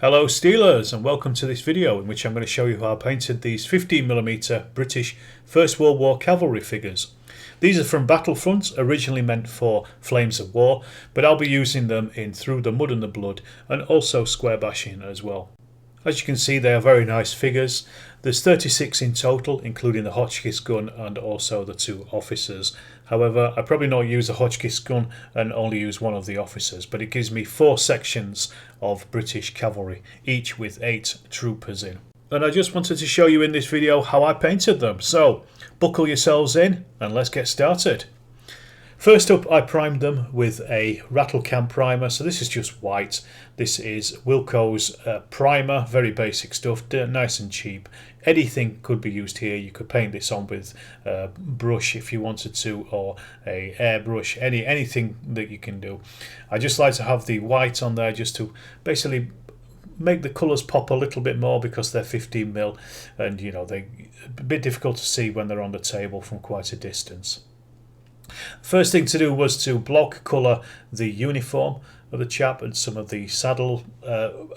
Hello Steelers, and welcome to this video in which I'm going to show you how I painted these 15mm British First World War cavalry figures. These are from Battlefront, originally meant for Flames of War, but I'll be using them in Through the Mud and the Blood and also square bashing as well. As you can see, they are very nice figures. There's 36 in total, including the Hotchkiss gun and also the two officers. However, I probably not use a Hotchkiss gun and only use one of the officers, but it gives me 4 sections of British cavalry, each with 8 troopers in. And I just wanted to show you in this video how I painted them. So, buckle yourselves in and let's get started. First up, I primed them with a rattle can primer. So this is just white. This is Wilko's primer, very basic stuff, nice and cheap. Anything could be used here. You could paint this on with a brush if you wanted to, or a airbrush, anything that you can do. I just like to have the white on there just to basically make the colours pop a little bit more because they're 15mm and you know they're a bit difficult to see when they're on the table from quite a distance. First thing to do was to block colour the uniform of the chap and some of the saddle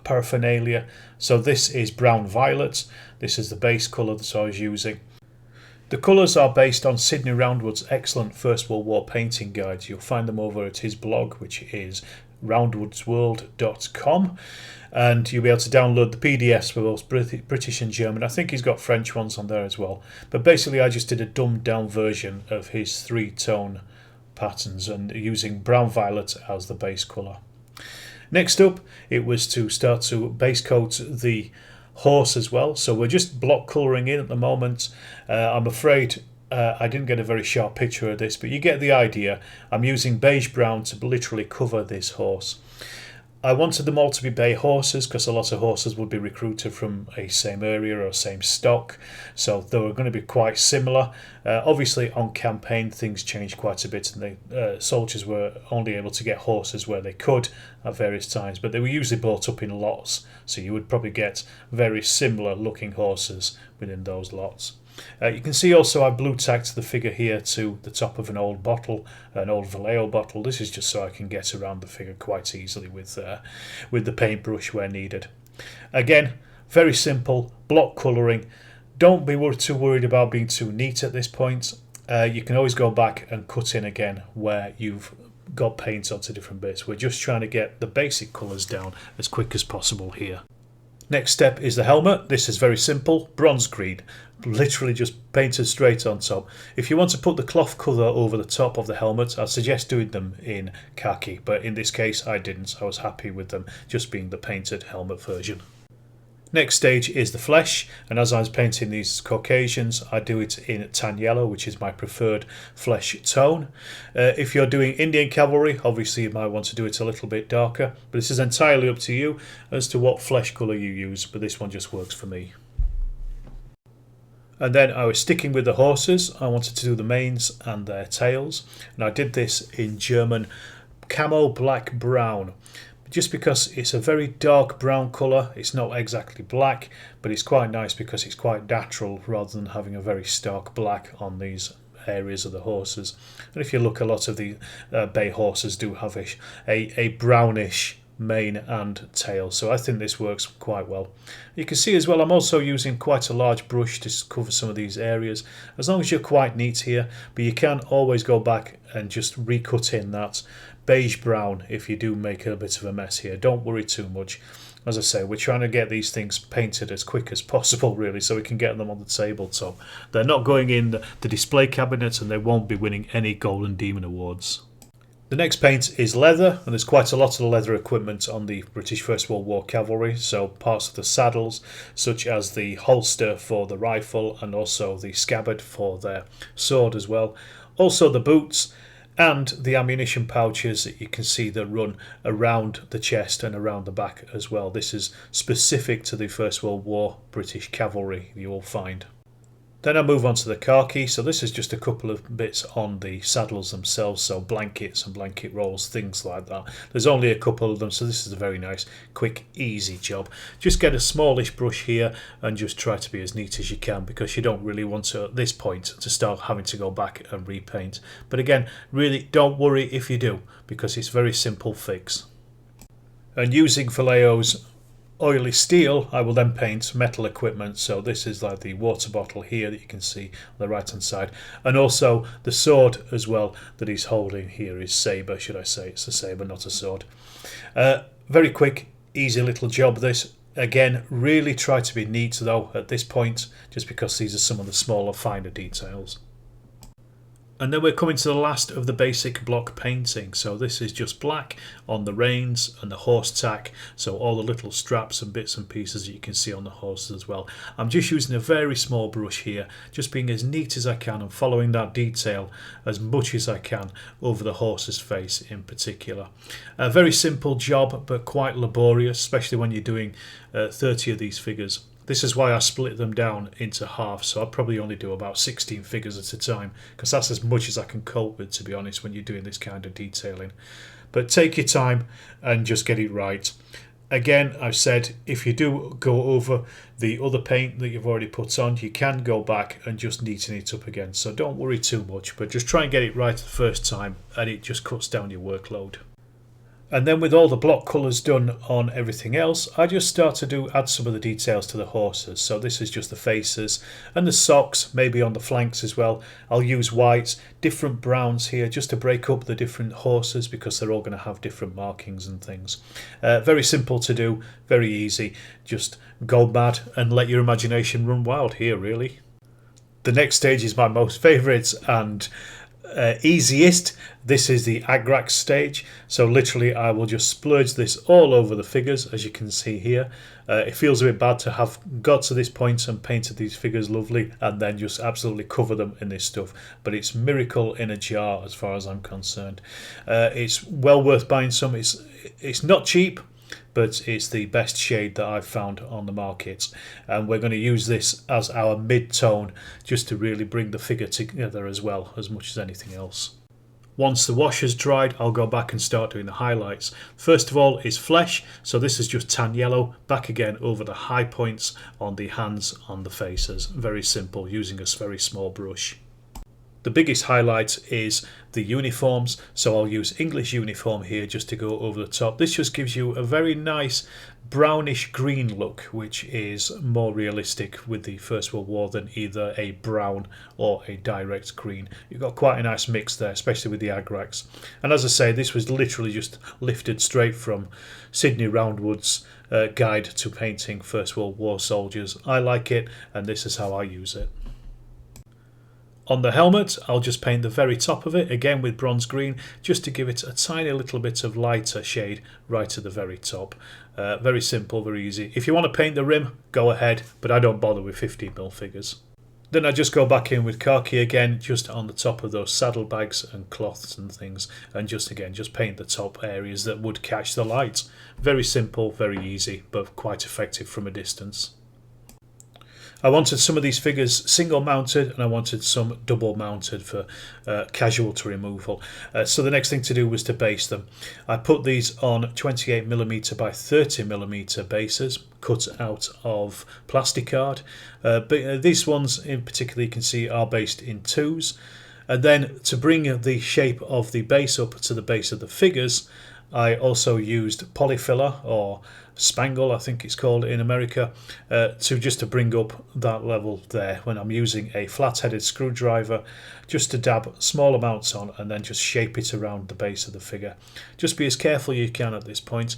paraphernalia. So this is brown violet. This is the base colour that I was using. The colours are based on Sidney Roundwood's excellent First World War painting guides. You'll find them over at his blog, which is roundwoodsworld.com, and you'll be able to download the PDFs for both British and German. I think he's got French ones on there as well, but basically I just did a dumbed down version of his 3-tone patterns and using brown violet as the base colour. Next up, it was to start to base coat the horse as well, so we're just block colouring in at the moment. I'm afraid I didn't get a very sharp picture of this, but you get the idea. I'm using beige brown to literally cover this horse. I wanted them all to be bay horses because a lot of horses would be recruited from a same area or same stock, so they were going to be quite similar. Obviously on campaign things changed quite a bit, and the soldiers were only able to get horses where they could at various times, but they were usually brought up in lots, so you would probably get very similar looking horses within those lots. You can see also I blue tacked the figure here to the top of an old bottle, an old Vallejo bottle. This is just so I can get around the figure quite easily with the paintbrush where needed. Again, very simple block colouring. Don't be too worried about being too neat at this point. You can always go back and cut in again where you've got paint onto different bits. We're just trying to get the basic colours down as quick as possible here. Next step is the helmet. This is very simple, bronze green, literally just painted straight on top. If you want to put the cloth colour over the top of the helmet, I'd suggest doing them in khaki, but in this case I didn't. I was happy with them just being the painted helmet version. Next stage is the flesh, and as I was painting these Caucasians, I do it in tan yellow, which is my preferred flesh tone. If you're doing Indian cavalry, obviously you might want to do it a little bit darker, but this is entirely up to you as to what flesh colour you use, but this one just works for me. And then I was sticking with the horses. I wanted to do the manes and their tails, and I did this in German camo black brown. Just because it's a very dark brown colour, it's not exactly black, but it's quite nice because it's quite natural rather than having a very stark black on these areas of the horses. And if you look, a lot of the bay horses do have a brownish mane and tail, so I think this works quite well. You can see as well I'm also using quite a large brush to cover some of these areas, as long as you're quite neat here, but you can always go back and just recut in that beige brown if you do make a bit of a mess here. Don't worry too much. As I say, we're trying to get these things painted as quick as possible really, so we can get them on the tabletop. They're not going in the display cabinet and they won't be winning any Golden Demon awards. The next paint is leather, and there's quite a lot of leather equipment on the British First World War cavalry, so parts of the saddles such as the holster for the rifle and also the scabbard for their sword as well. Also the boots and the ammunition pouches that you can see that run around the chest and around the back as well. This is specific to the First World War British cavalry you will find. Then I move on to the khaki. So this is just a couple of bits on the saddles themselves, so blankets and blanket rolls, things like that. There's only a couple of them, so this is a very nice, quick, easy job. Just get a smallish brush here and just try to be as neat as you can, because you don't really want to, at this point, to start having to go back and repaint. But again, really don't worry if you do, because it's a very simple fix. And using Vallejo's oily steel, I will then paint metal equipment. So this is like the water bottle here that you can see on the right hand side, and also the sword as well that he's holding here is saber, should I say. It's a saber, not a sword. Very quick, easy little job this. Again, really try to be neat though at this point, just because these are some of the smaller, finer details. And then we're coming to the last of the basic block painting. So this is just black on the reins and the horse tack. So all the little straps and bits and pieces that you can see on the horses as well. I'm just using a very small brush here, just being as neat as I can and following that detail as much as I can over the horse's face in particular. A very simple job, but quite laborious, especially when you're doing 30 of these figures. This is why I split them down into half, so I probably only do about 16 figures at a time, because that's as much as I can cope with, to be honest, when you're doing this kind of detailing. But take your time and just get it right. Again, I've said if you do go over the other paint that you've already put on, you can go back and just neaten it up again. So don't worry too much, but just try and get it right the first time, and it just cuts down your workload. And then with all the block colours done on everything else, I just start to add some of the details to the horses. So this is just the faces and the socks, maybe on the flanks as well. I'll use whites, different browns here, just to break up the different horses, because they're all going to have different markings and things. Very simple to do, very easy. Just go mad and let your imagination run wild here, really. The next stage is my most favourite and easiest. This is the Agrax stage, so literally I will just splurge this all over the figures, as you can see here. It feels a bit bad to have got to this point and painted these figures lovely and then just absolutely cover them in this stuff, but it's miracle in a jar as far as I'm concerned. It's well worth buying some. It's not cheap, but it's the best shade that I've found on the market, and we're going to use this as our mid-tone just to really bring the figure together as well, as much as anything else. Once the wash has dried, I'll go back and start doing the highlights. First of all is flesh, so this is just tan yellow, back again over the high points on the hands, on the faces. Very simple, using a very small brush. The biggest highlight is the uniforms, so I'll use English uniform here just to go over the top. This just gives you a very nice brownish green look, which is more realistic with the First World War than either a brown or a direct green. You've got quite a nice mix there, especially with the Agrax. And as I say, this was literally just lifted straight from Sidney Roundwood's guide to painting First World War soldiers. I like it, and this is how I use it. On the helmet, I'll just paint the very top of it, again with bronze green, just to give it a tiny little bit of lighter shade right at the very top. Very simple, very easy. If you want to paint the rim, go ahead, but I don't bother with 15mm figures. Then I just go back in with khaki again, just on the top of those saddlebags and cloths and things, and just paint the top areas that would catch the light. Very simple, very easy, but quite effective from a distance. I wanted some of these figures single mounted, and I wanted some double mounted for casualty removal. So the next thing to do was to base them. I put these on 28mm by 30mm bases cut out of plasticard. But these ones in particular, you can see, are based in 2s. And then to bring the shape of the base up to the base of the figures, I also used polyfiller, or spangle I think it's called in America, to bring up that level there when I'm using a flat-headed screwdriver, just to dab small amounts on and then just shape it around the base of the figure. Just be as careful you can at this point,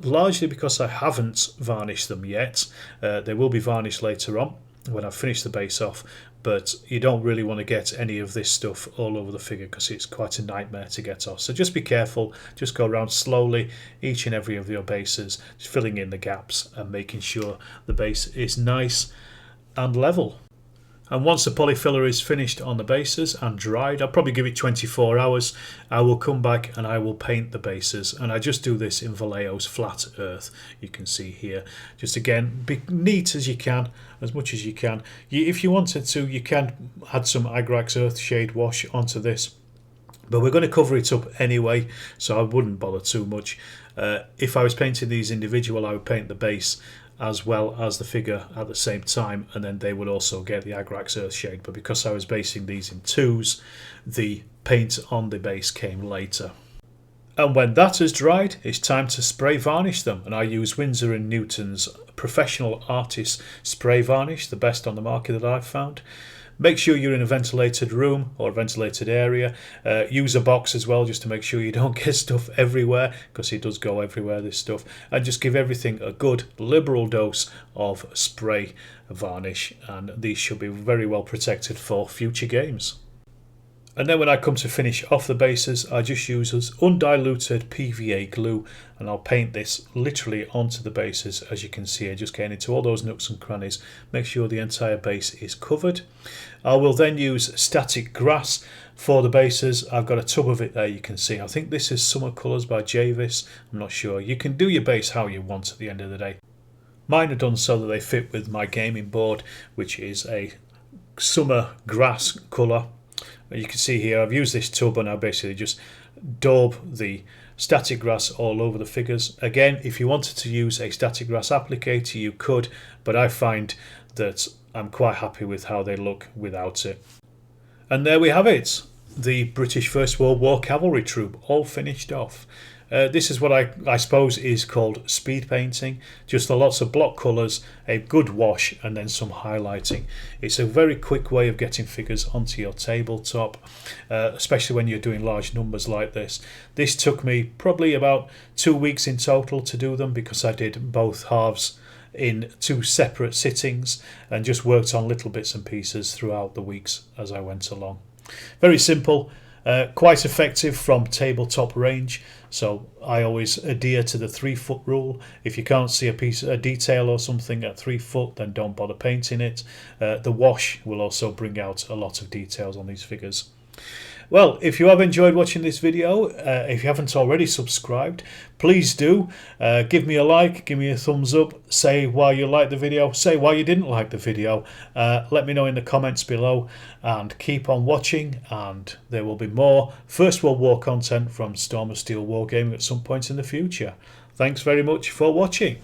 largely because I haven't varnished them yet. They will be varnished later on when I've finished the base off, but you don't really want to get any of this stuff all over the figure because it's quite a nightmare to get off. So just be careful, just go around slowly each and every of your bases, just filling in the gaps and making sure the base is nice and level. And once the polyfiller is finished on the bases and dried, I'll probably give it 24 hours, I will come back and I will paint the bases. And I just do this in Vallejo's flat earth, you can see here. Just again, be neat as you can, as much as you can. If you wanted to, you can add some Agrax earth shade wash onto this, but we're going to cover it up anyway, so I wouldn't bother too much. If I was painting these individual, I would paint the base as well as the figure at the same time, and then they would also get the Agrax earth shade, but because I was basing these in 2s, the paint on the base came later. And when that has dried, it's time to spray varnish them. And I use Winsor & Newton's Professional Artist Spray Varnish, the best on the market that I've found. Make sure you're in a ventilated room or a ventilated area. Use a box as well, just to make sure you don't get stuff everywhere, because it does go everywhere, this stuff. And just give everything a good liberal dose of spray varnish, and these should be very well protected for future games. And then when I come to finish off the bases, I just use this undiluted PVA glue, and I'll paint this literally onto the bases, as you can see, just getting into all those nooks and crannies. Make sure the entire base is covered. I will then use static grass for the bases. I've got a tub of it there, you can see. I think this is Summer Colours by Javis. I'm not sure. You can do your base how you want at the end of the day. Mine are done so that they fit with my gaming board, which is a summer grass colour. You can see here I've used this tub and I basically just daub the static grass all over the figures. Again, if you wanted to use a static grass applicator, you could, but I find that I'm quite happy with how they look without it. And there we have it, the British First World War cavalry troop all finished off. This is what I suppose is called speed painting, just lots of block colours, a good wash and then some highlighting. It's a very quick way of getting figures onto your tabletop, especially when you're doing large numbers like this. This took me probably about 2 weeks in total to do them, because I did both halves in 2 separate sittings and just worked on little bits and pieces throughout the weeks as I went along. Very simple. Quite effective from tabletop range, so I always adhere to the 3 foot rule. If you can't see a detail or something at 3 foot, then don't bother painting it. The wash will also bring out a lot of details on these figures. Well, if you have enjoyed watching this video, if you haven't already subscribed, please do. Give me a like, give me a thumbs up, say why you liked the video, say why you didn't like the video. Let me know in the comments below, and keep on watching, and there will be more First World War content from Storm of Steel Wargaming at some point in the future. Thanks very much for watching.